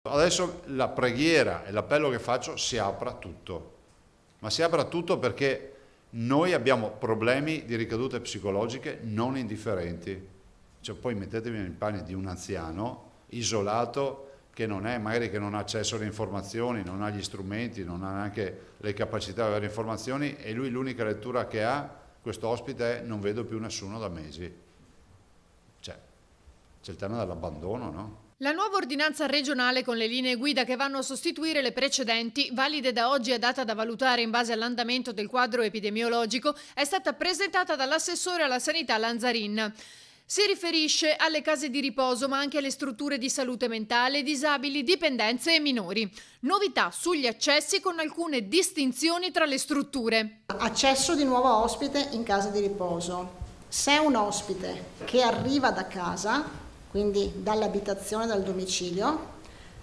Adesso la preghiera e l'appello che faccio: si apra tutto, ma si apra tutto perché noi abbiamo problemi di ricadute psicologiche non indifferenti. Cioè, poi mettetevi nei panni di un anziano isolato che non è, magari che non ha accesso alle informazioni, non ha gli strumenti, non ha neanche le capacità di avere informazioni, e lui l'unica lettura che ha, questo ospite, è: non vedo più nessuno da mesi. Cioè, c'è il tema dell'abbandono, no? La nuova ordinanza regionale con le linee guida che vanno a sostituire le precedenti, valide da oggi e data da valutare in base all'andamento del quadro epidemiologico, è stata presentata dall'assessore alla sanità Lanzarin. Si riferisce alle case di riposo, ma anche alle strutture di salute mentale, disabili, dipendenze e minori. Novità sugli accessi con alcune distinzioni tra le strutture. Accesso di nuovo ospite in casa di riposo. Se è un ospite che arriva da casa, quindi dall'abitazione, dal domicilio,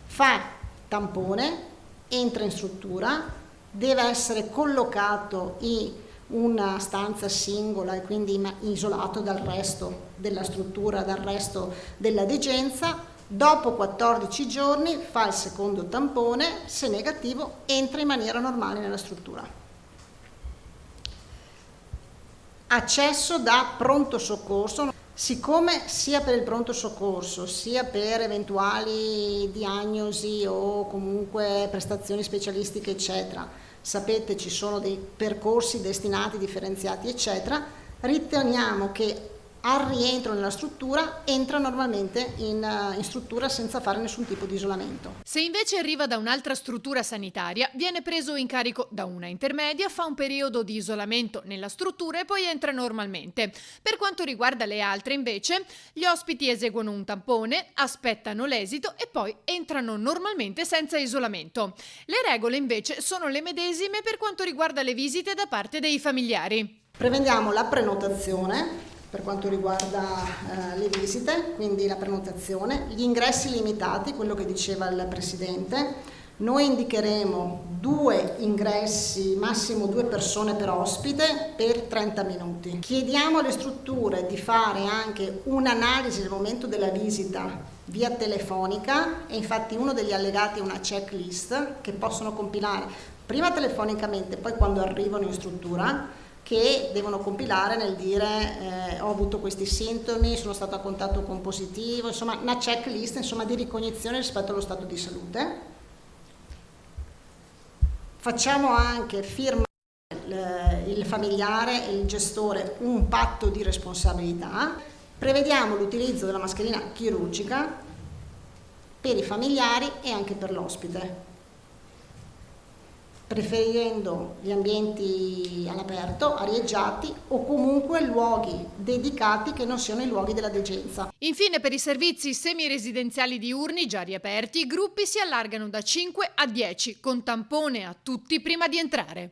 fa tampone, entra in struttura, deve essere collocato in una stanza singola e quindi isolato dal resto della struttura, dal resto della degenza. Dopo 14 giorni fa il secondo tampone, se negativo entra in maniera normale nella struttura. Accesso da pronto soccorso. Siccome sia per il pronto soccorso sia per eventuali diagnosi o comunque prestazioni specialistiche eccetera, sapete, ci sono dei percorsi destinati, differenziati eccetera, riteniamo che al rientro nella struttura entra normalmente in struttura senza fare nessun tipo di isolamento. Se invece arriva da un'altra struttura sanitaria, viene preso in carico da una intermedia, fa un periodo di isolamento nella struttura e poi entra normalmente. Per quanto riguarda le altre, invece, gli ospiti eseguono un tampone, aspettano l'esito e poi entrano normalmente senza isolamento. Le regole invece sono le medesime per quanto riguarda le visite da parte dei familiari. Prevediamo la prenotazione per quanto riguarda le visite, quindi la prenotazione, gli ingressi limitati, quello che diceva il Presidente. Noi indicheremo 2 ingressi, massimo 2 persone per ospite per 30 minuti. Chiediamo alle strutture di fare anche un'analisi nel momento della visita via telefonica, e infatti uno degli allegati è una checklist che possono compilare prima telefonicamente, poi quando arrivano in struttura, che devono compilare nel dire ho avuto questi sintomi, sono stato a contatto con positivo, insomma una checklist di ricognizione rispetto allo stato di salute. Facciamo anche firmare il familiare e il gestore un patto di responsabilità. Prevediamo l'utilizzo della mascherina chirurgica per i familiari e anche per l'ospite, preferendo gli ambienti all'aperto, arieggiati o comunque luoghi dedicati che non siano i luoghi della degenza. Infine, per i servizi semiresidenziali diurni già riaperti, i gruppi si allargano da 5 a 10, con tampone a tutti prima di entrare.